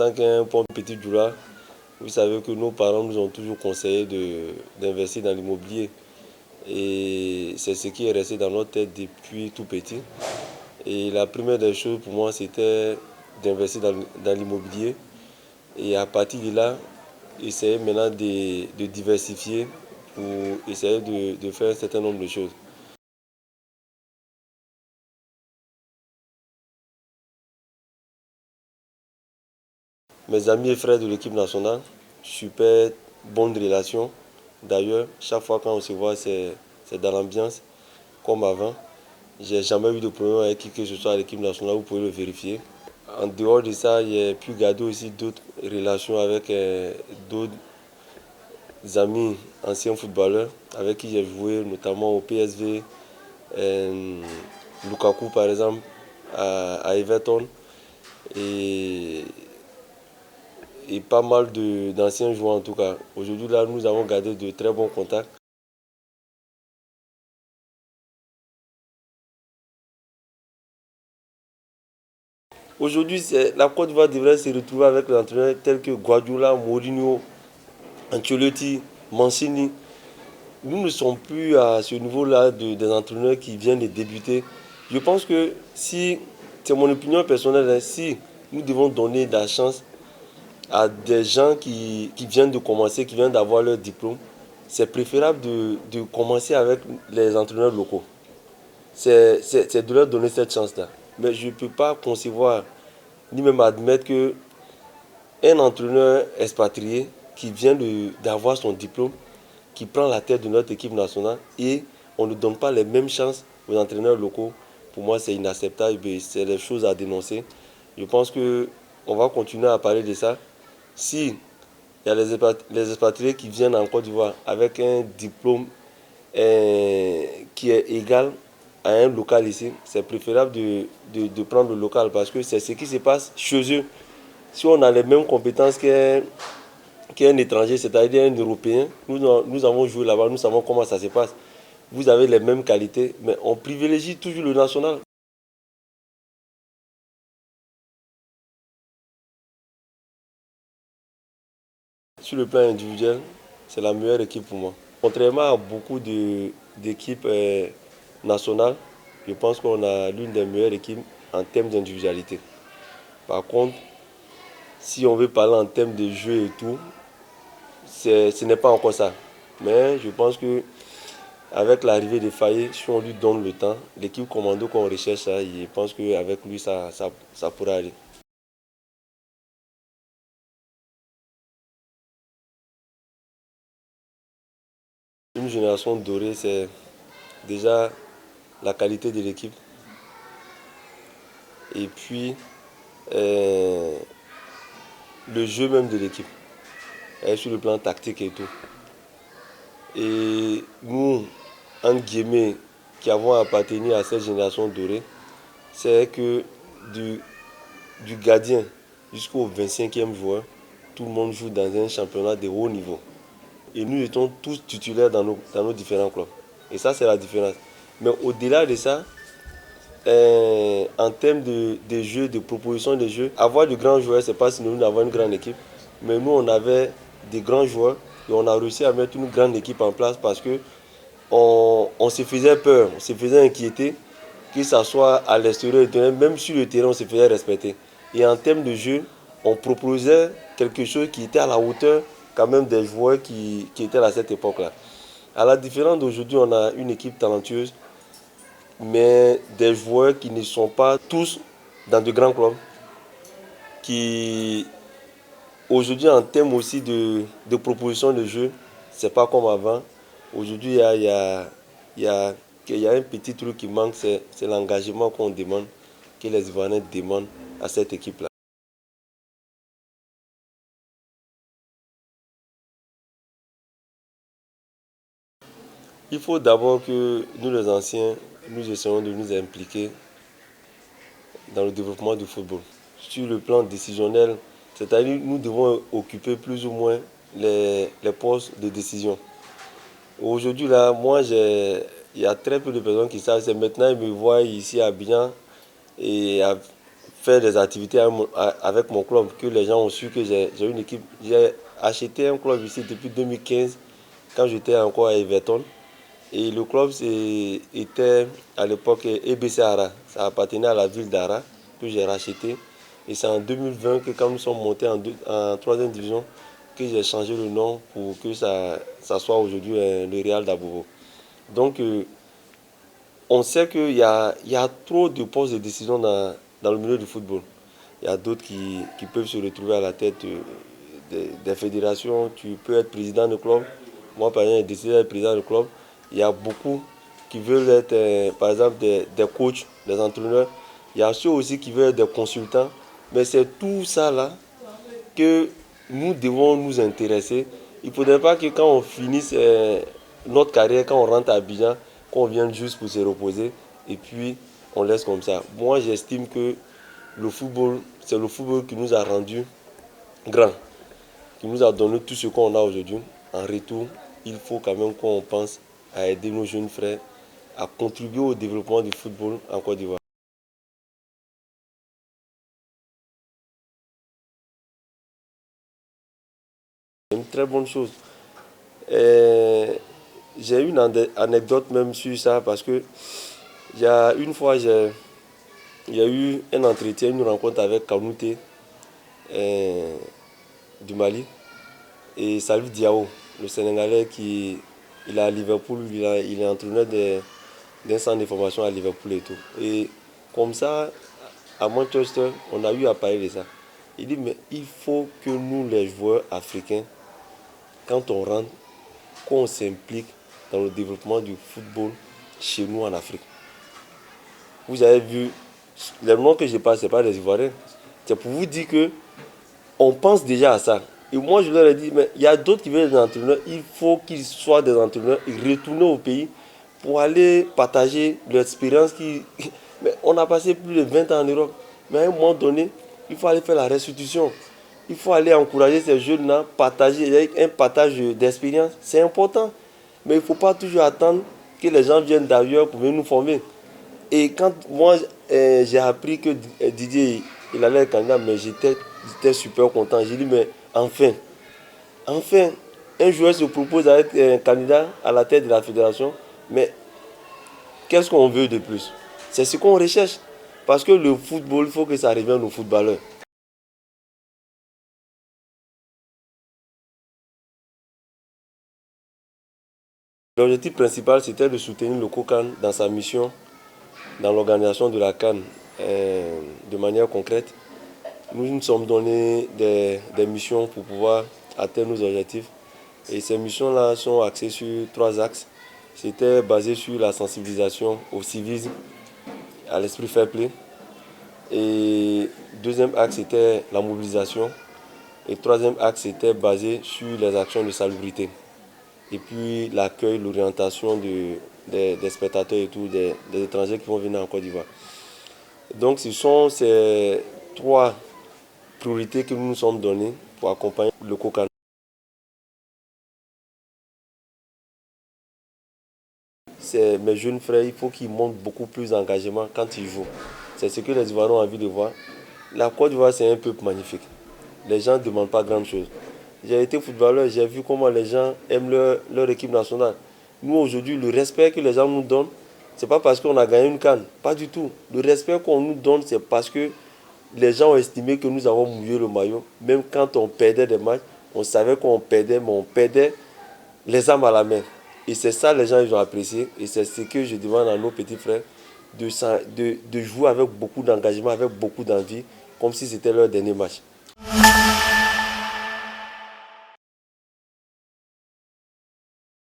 tant qu'un bon petit doula, vous savez que nos parents nous ont toujours conseillé d'investir dans l'immobilier. Et c'est ce qui est resté dans notre tête depuis tout petit. Et la première des choses pour moi, c'était d'investir dans l'immobilier. Et à partir de là, essayer maintenant de diversifier pour essayer de faire un certain nombre de choses. Mes amis et frères de l'équipe nationale, super bonne relation. D'ailleurs, chaque fois quand on se voit, c'est dans l'ambiance, comme avant. J'ai jamais eu de problème avec qui que ce soit à l'équipe nationale, vous pouvez le vérifier. En dehors de ça, j'ai pu garder aussi d'autres relations avec d'autres amis anciens footballeurs avec qui j'ai joué, notamment au PSV, Lukaku par exemple, à Everton, et, et pas mal d'anciens joueurs en tout cas. Aujourd'hui, là, nous avons gardé de très bons contacts. Aujourd'hui, la Côte d'Ivoire devrait se retrouver avec des entraîneurs tels que Guardiola, Mourinho, Ancelotti, Mancini. Nous ne sommes plus à ce niveau-là des entraîneurs qui viennent de débuter. Je pense que si, c'est mon opinion personnelle, hein, si nous devons donner de la chance à des gens qui viennent de commencer, qui viennent d'avoir leur diplôme, c'est préférable de commencer avec les entraîneurs locaux. C'est de leur donner cette chance-là. Mais je ne peux pas concevoir, ni même admettre que un entraîneur expatrié qui vient d'avoir son diplôme, qui prend la tête de notre équipe nationale et on ne donne pas les mêmes chances aux entraîneurs locaux. Pour moi, c'est inacceptable et c'est des choses à dénoncer. Je pense qu'on va continuer à parler de ça. Si il y a les expatriés qui viennent en Côte d'Ivoire avec un diplôme qui est égal à un local ici, c'est préférable de prendre le local parce que c'est ce qui se passe chez eux. Si on a les mêmes compétences qu'un étranger, c'est-à-dire un Européen, nous avons joué là-bas, nous savons comment ça se passe. Vous avez les mêmes qualités, mais on privilégie toujours le national. Sur le plan individuel, c'est la meilleure équipe pour moi. Contrairement à beaucoup d'équipes nationales, je pense qu'on a l'une des meilleures équipes en termes d'individualité. Par contre, si on veut parler en termes de jeu et tout, ce n'est pas encore ça. Mais je pense que avec l'arrivée de Faye, si on lui donne le temps, l'équipe commando qu'on recherche, je pense qu'avec lui, ça pourra aller. Une génération dorée, c'est déjà la qualité de l'équipe et puis euh, le jeu même de l'équipe, sur le plan tactique et tout. Et nous, entre guillemets, qui avons appartenu à cette génération dorée, c'est que du, du gardien jusqu'au 25e joueur, tout le monde joue dans un championnat de haut niveau. Et nous étions tous titulaires dans nos différents clubs. Et ça, c'est la différence. Mais au-delà de ça, en termes de jeu, de proposition de jeu, avoir de grands joueurs, c'est pas synonyme d'avoir une grande équipe. Mais nous, on avait des grands joueurs et on a réussi à mettre une grande équipe en place parce que on se faisait peur, on se faisait inquiéter, que ce soit à l'extérieur du terrain, même sur le terrain, on se faisait respecter. Et en termes de jeu, on proposait quelque chose qui était à la hauteur quand même des joueurs qui étaient à cette époque-là. À la différence d'aujourd'hui, on a une équipe talentueuse, mais des joueurs qui ne sont pas tous dans de grands clubs, qui aujourd'hui en termes aussi de proposition de jeu, c'est pas comme avant. Aujourd'hui, il y a un petit truc qui manque, c'est l'engagement qu'on demande, que les Ivoiriens demandent à cette équipe-là. Il faut d'abord que nous les anciens, nous essayons de nous impliquer dans le développement du football. Sur le plan décisionnel, c'est-à-dire nous devons occuper plus ou moins les postes de décision. Aujourd'hui, là, il y a très peu de personnes qui savent. C'est maintenant, ils me voient ici à Abidjan et à faire des activités avec mon club, que les gens ont su que j'ai une équipe. J'ai acheté un club ici depuis 2015, quand j'étais encore à Everton. Et le club était à l'époque EBC Ara. Ça appartenait à la ville d'Ara, que j'ai racheté. Et c'est en 2020 que quand nous sommes montés en troisième division, que j'ai changé le nom pour que ça soit aujourd'hui le Real d'Abobo. Donc, on sait qu'il y a trop de postes de décision dans le milieu du football. Il y a d'autres qui peuvent se retrouver à la tête des fédérations. Tu peux être président de club. Moi, par exemple, j'ai décidé d'être président de club. Il y a beaucoup qui veulent être, par exemple, des coachs, des entraîneurs. Il y a ceux aussi qui veulent être des consultants. Mais c'est tout ça là que nous devons nous intéresser. Il ne faudrait pas que quand on finisse notre carrière, quand on rentre à Abidjan, qu'on vienne juste pour se reposer et puis on laisse comme ça. Moi, j'estime que le football, c'est le football qui nous a rendu grands, qui nous a donné tout ce qu'on a aujourd'hui. En retour, il faut quand même qu'on pense à aider nos jeunes frères à contribuer au développement du football en Côte d'Ivoire. C'est une très bonne chose. J'ai une anecdote même sur ça parce que il y a une fois, il y a eu un entretien, une rencontre avec Kanouté du Mali et Salif Diao, le Sénégalais qui il est à Liverpool, il est entraîneur d'un centre de formation à Liverpool et tout. Et comme ça, à Manchester, on a eu à parler de ça. Il dit, mais il faut que nous, les joueurs africains, quand on rentre, qu'on s'implique dans le développement du football chez nous en Afrique. Vous avez vu, les noms que je passe, ce n'est pas des Ivoiriens. C'est pour vous dire que on pense déjà à ça. Et moi, je leur ai dit, mais il y a d'autres qui veulent des entraîneurs. Il faut qu'ils soient des entraîneurs et retourner au pays pour aller partager l'expérience qui... Mais on a passé plus de 20 ans en Europe. Mais à un moment donné, il faut aller faire la restitution. Il faut aller encourager ces jeunes-là, partager un partage d'expérience. C'est important. Mais il ne faut pas toujours attendre que les gens viennent d'ailleurs pour venir nous former. Et quand moi j'ai appris que Didier il allait être candidat, mais j'étais super content. J'ai dit, mais enfin, un joueur se propose à être un candidat à la tête de la fédération. Mais qu'est-ce qu'on veut de plus? C'est ce qu'on recherche. Parce que le football, il faut que ça revienne aux footballeurs. L'objectif principal, c'était de soutenir le COCAN dans sa mission, dans l'organisation de la CAN de manière concrète. Nous nous sommes donné des missions pour pouvoir atteindre nos objectifs. Et ces missions-là sont axées sur trois axes. C'était basé sur la sensibilisation au civisme, à l'esprit fair play. Et deuxième axe, c'était la mobilisation. Et troisième axe, c'était basé sur les actions de salubrité. Et puis l'accueil, l'orientation des spectateurs et tout, des étrangers qui vont venir en Côte d'Ivoire. Donc ce sont ces trois priorités que nous nous sommes données pour accompagner le COCAN. Mes jeunes frères, il faut qu'ils montrent beaucoup plus d'engagement quand ils jouent. C'est ce que les Ivoiriens ont envie de voir. La Côte d'Ivoire, c'est un peuple magnifique. Les gens ne demandent pas grand-chose. J'ai été footballeur, j'ai vu comment les gens aiment leur équipe nationale. Nous, aujourd'hui, le respect que les gens nous donnent, ce n'est pas parce qu'on a gagné une canne. Pas du tout. Le respect qu'on nous donne, c'est parce que les gens ont estimé que nous avons mouillé le maillot. Même quand on perdait des matchs, on savait qu'on perdait, mais on perdait les armes à la main. Et c'est ça les gens ils ont apprécié. Et c'est ce que je demande à nos petits frères, de jouer avec beaucoup d'engagement, avec beaucoup d'envie, comme si c'était leur dernier match.